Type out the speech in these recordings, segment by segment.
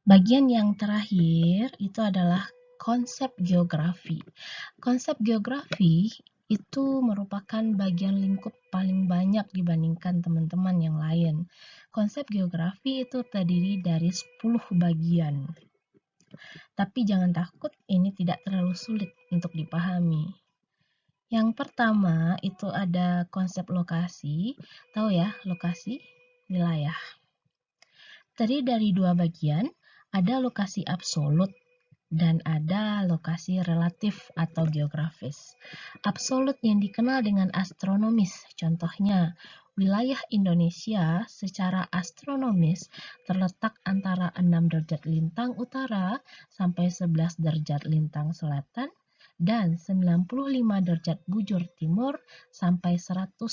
Bagian yang terakhir itu adalah konsep geografi. Konsep geografi itu merupakan bagian lingkup paling banyak dibandingkan teman-teman yang lain. Konsep geografi itu terdiri dari 10 bagian. Tapi jangan takut, ini tidak terlalu sulit untuk dipahami. Yang pertama itu ada konsep lokasi. Tahu ya, lokasi wilayah. Terdiri dari dua bagian, ada lokasi absolut dan ada lokasi relatif atau geografis. Absolut yang dikenal dengan astronomis, contohnya wilayah Indonesia secara astronomis terletak antara 6 derajat lintang utara sampai 11 derajat lintang selatan dan 95 derajat bujur timur sampai 141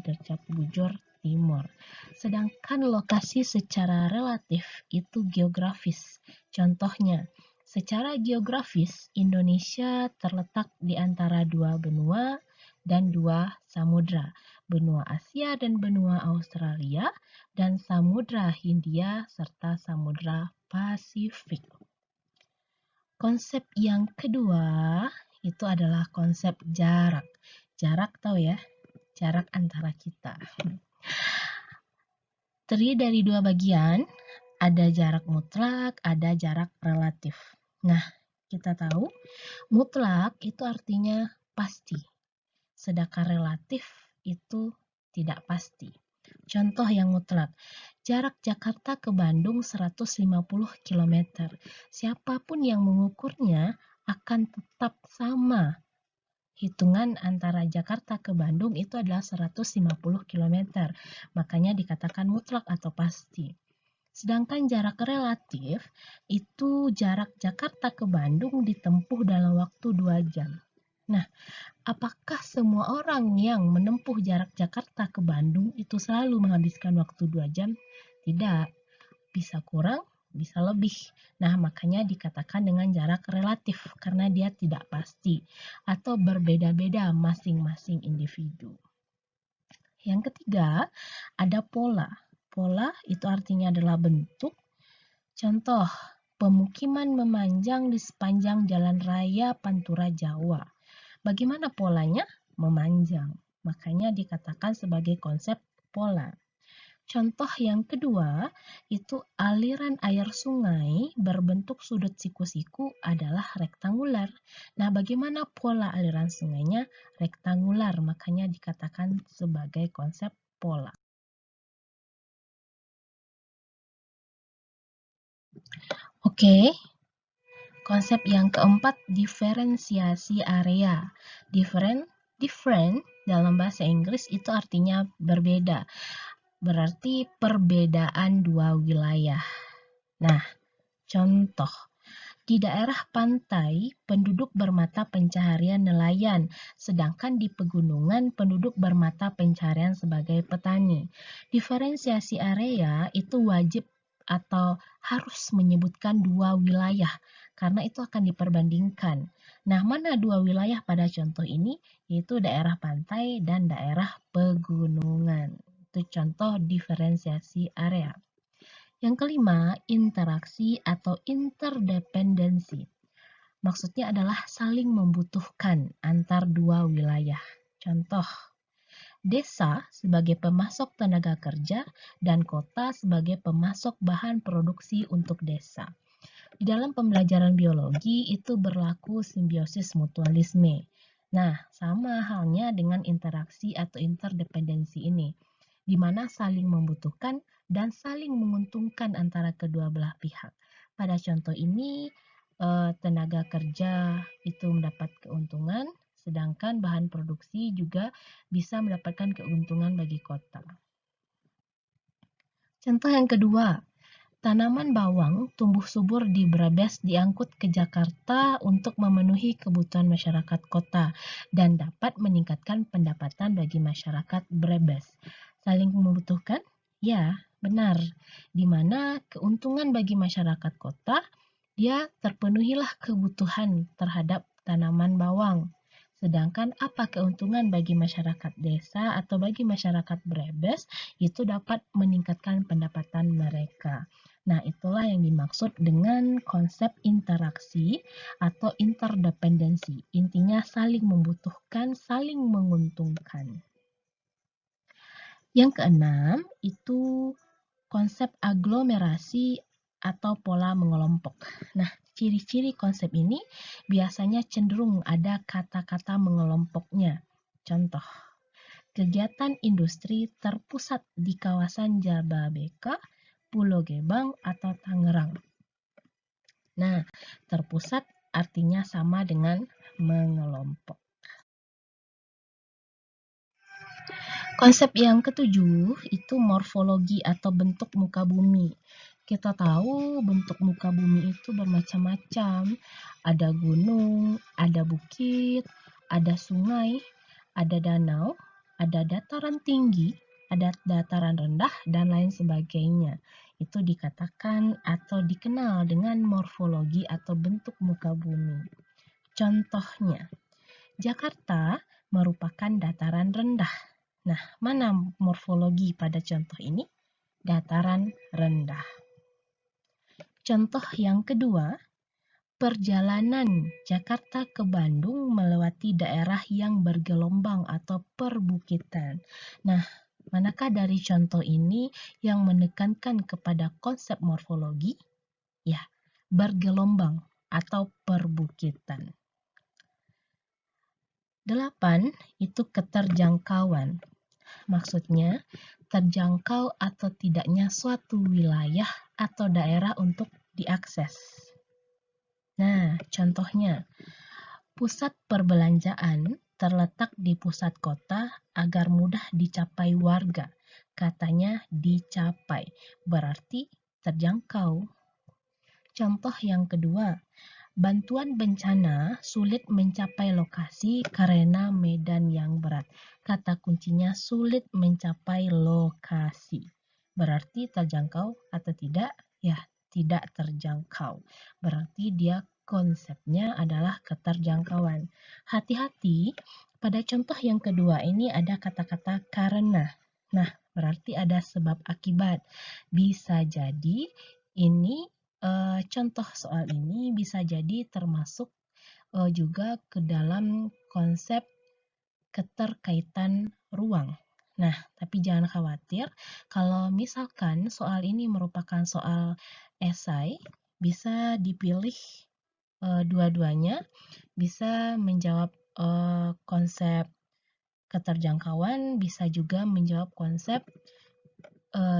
derajat bujur timur. Sedangkan lokasi secara relatif itu geografis. Contohnya, secara geografis Indonesia terletak di antara dua benua dan dua samudra, benua Asia dan benua Australia, dan samudra Hindia serta samudra Pasifik. Konsep yang kedua itu adalah konsep jarak. Jarak tahu ya, jarak antara kita. Terdiri dari dua bagian, ada jarak mutlak, ada jarak relatif. Nah, kita tahu mutlak itu artinya pasti, sedangkan relatif itu tidak pasti. Contoh yang mutlak, jarak Jakarta ke Bandung 150 km. Siapapun yang mengukurnya akan tetap sama. Hitungan antara Jakarta ke Bandung itu adalah 150 km. Makanya dikatakan mutlak atau pasti. Sedangkan jarak relatif itu jarak Jakarta ke Bandung ditempuh dalam waktu 2 jam. Nah, apakah semua orang yang menempuh jarak Jakarta ke Bandung itu selalu menghabiskan waktu 2 jam? Tidak, bisa kurang, bisa lebih. Nah, makanya dikatakan dengan jarak relatif karena dia tidak pasti atau berbeda-beda masing-masing individu. Yang ketiga, ada pola. Pola itu artinya adalah bentuk. Contoh, pemukiman memanjang di sepanjang jalan raya Pantura Jawa. Bagaimana polanya? Memanjang. Makanya dikatakan sebagai konsep pola. Contoh yang kedua, itu aliran air sungai berbentuk sudut siku-siku adalah rektangular. Nah, bagaimana pola aliran sungainya? Rektangular, makanya dikatakan sebagai konsep pola. Oke, konsep yang keempat, diferensiasi area. Different dalam bahasa Inggris itu artinya berbeda. Berarti perbedaan dua wilayah. Nah, contoh, di daerah pantai penduduk bermata pencaharian nelayan, sedangkan di pegunungan penduduk bermata pencaharian sebagai petani. Diferensiasi area itu wajib atau harus menyebutkan dua wilayah, karena itu akan diperbandingkan. Nah, mana dua wilayah pada contoh ini? Yaitu daerah pantai dan daerah pegunungan. Itu contoh diferensiasi area. Yang kelima, interaksi atau interdependensi. Maksudnya adalah saling membutuhkan antar dua wilayah. Contoh, desa sebagai pemasok tenaga kerja dan kota sebagai pemasok bahan produksi untuk desa. Di dalam pembelajaran biologi itu berlaku simbiosis mutualisme. Nah, sama halnya dengan interaksi atau interdependensi ini, di mana saling membutuhkan dan saling menguntungkan antara kedua belah pihak. Pada contoh ini, tenaga kerja itu mendapat keuntungan, sedangkan bahan produksi juga bisa mendapatkan keuntungan bagi kota. Contoh yang kedua, tanaman bawang tumbuh subur di Brebes diangkut ke Jakarta untuk memenuhi kebutuhan masyarakat kota dan dapat meningkatkan pendapatan bagi masyarakat Brebes. Saling membutuhkan? Ya, benar. Di mana keuntungan bagi masyarakat kota, dia terpenuhilah kebutuhan terhadap tanaman bawang. Sedangkan apa keuntungan bagi masyarakat desa atau bagi masyarakat Brebes, itu dapat meningkatkan pendapatan mereka. Nah, itulah yang dimaksud dengan konsep interaksi atau interdependensi. Intinya saling membutuhkan, saling menguntungkan. Yang keenam, itu konsep aglomerasi atau pola mengelompok. Nah, ciri-ciri konsep ini biasanya cenderung ada kata-kata mengelompoknya. Contoh, kegiatan industri terpusat di kawasan Jababeka, Pulau Gebang, atau Tangerang. Nah, terpusat artinya sama dengan mengelompok. Konsep yang ketujuh itu morfologi atau bentuk muka bumi. Kita tahu bentuk muka bumi itu bermacam-macam. Ada gunung, ada bukit, ada sungai, ada danau, ada dataran tinggi, ada dataran rendah, dan lain sebagainya. Itu dikatakan atau dikenal dengan morfologi atau bentuk muka bumi. Contohnya, Jakarta merupakan dataran rendah. Nah, mana morfologi pada contoh ini? Dataran rendah. Contoh yang kedua, perjalanan Jakarta ke Bandung melewati daerah yang bergelombang atau perbukitan. Nah, manakah dari contoh ini yang menekankan kepada konsep morfologi? Ya, bergelombang atau perbukitan. 8. Itu keterjangkauan. Maksudnya, terjangkau atau tidaknya suatu wilayah atau daerah untuk diakses. Nah, contohnya, pusat perbelanjaan terletak di pusat kota agar mudah dicapai warga. Katanya dicapai, berarti terjangkau. Contoh yang kedua, bantuan bencana sulit mencapai lokasi karena medan yang berat. Kata kuncinya sulit mencapai lokasi. Berarti terjangkau atau tidak? Ya, tidak terjangkau. Berarti dia konsepnya adalah keterjangkauan. Hati-hati, pada contoh yang kedua ini ada kata-kata karena. Nah, berarti ada sebab akibat. Bisa jadi ini contoh soal ini bisa jadi termasuk juga ke dalam konsep keterkaitan ruang. Nah, tapi jangan khawatir kalau misalkan soal ini merupakan soal esai, bisa dipilih dua-duanya, bisa menjawab konsep keterjangkauan, bisa juga menjawab konsep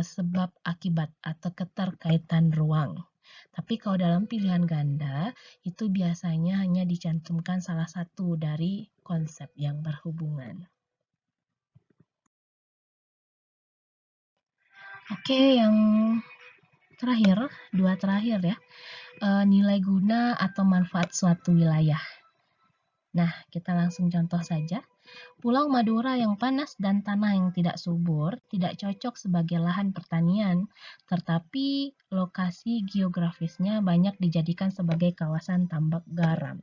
sebab akibat atau keterkaitan ruang. Tapi kalau dalam pilihan ganda, itu biasanya hanya dicantumkan salah satu dari konsep yang berhubungan. Oke, yang terakhir, dua terakhir ya, nilai guna atau manfaat suatu wilayah. Nah, kita langsung contoh saja. Pulau Madura yang panas dan tanah yang tidak subur tidak cocok sebagai lahan pertanian, tetapi lokasi geografisnya banyak dijadikan sebagai kawasan tambak garam.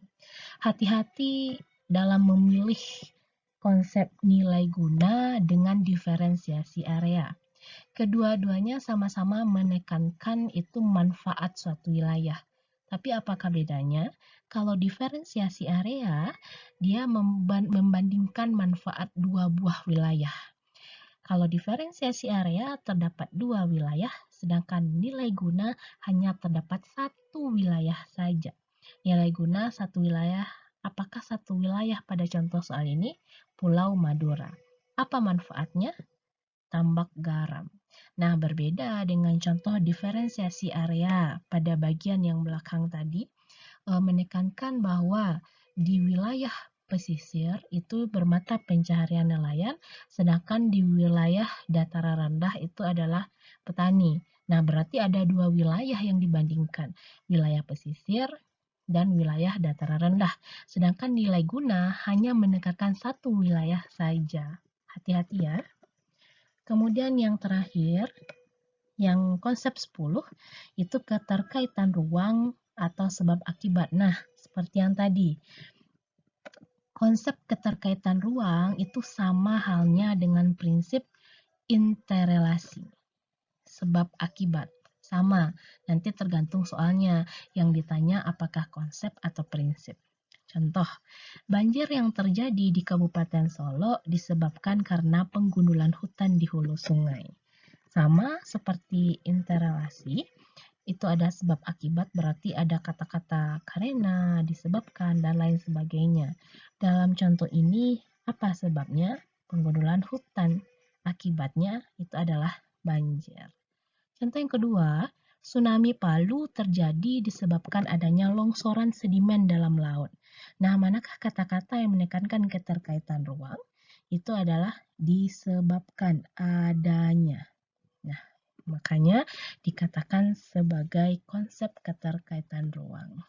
Hati-hati dalam memilih konsep nilai guna dengan diferensiasi area. Kedua-duanya sama-sama menekankan itu manfaat suatu wilayah. Tapi apakah bedanya? Kalau diferensiasi area, dia membandingkan manfaat dua buah wilayah. Kalau diferensiasi area terdapat dua wilayah, sedangkan nilai guna hanya terdapat satu wilayah saja. Nilai guna satu wilayah, apakah satu wilayah pada contoh soal ini? Pulau Madura. Apa manfaatnya? Tambak garam. Nah, berbeda dengan contoh diferensiasi area pada bagian yang belakang tadi, menekankan bahwa di wilayah pesisir itu bermata pencaharian nelayan, sedangkan di wilayah dataran rendah itu adalah petani. Nah, berarti ada dua wilayah yang dibandingkan, wilayah pesisir dan wilayah dataran rendah. Sedangkan nilai guna hanya menekankan satu wilayah saja. Hati-hati ya. Kemudian yang terakhir, yang konsep 10, itu keterkaitan ruang atau sebab akibat. Nah, seperti yang tadi, Konsep keterkaitan ruang itu sama halnya dengan prinsip interrelasi. Sebab akibat. Sama, nanti tergantung soalnya. Yang ditanya apakah konsep atau prinsip. Contoh, banjir yang terjadi di Kabupaten Solo disebabkan karena penggundulan hutan di hulu sungai. Sama seperti interrelasi, itu ada sebab akibat, berarti ada kata-kata karena, disebabkan, dan lain sebagainya. Dalam contoh ini, apa sebabnya? Penggundulan hutan. Akibatnya itu adalah banjir. Contoh yang kedua, tsunami Palu terjadi disebabkan adanya longsoran sedimen dalam laut. Nah, manakah kata-kata yang menekankan keterkaitan ruang? Itu adalah disebabkan adanya. Nah, makanya dikatakan sebagai konsep keterkaitan ruang.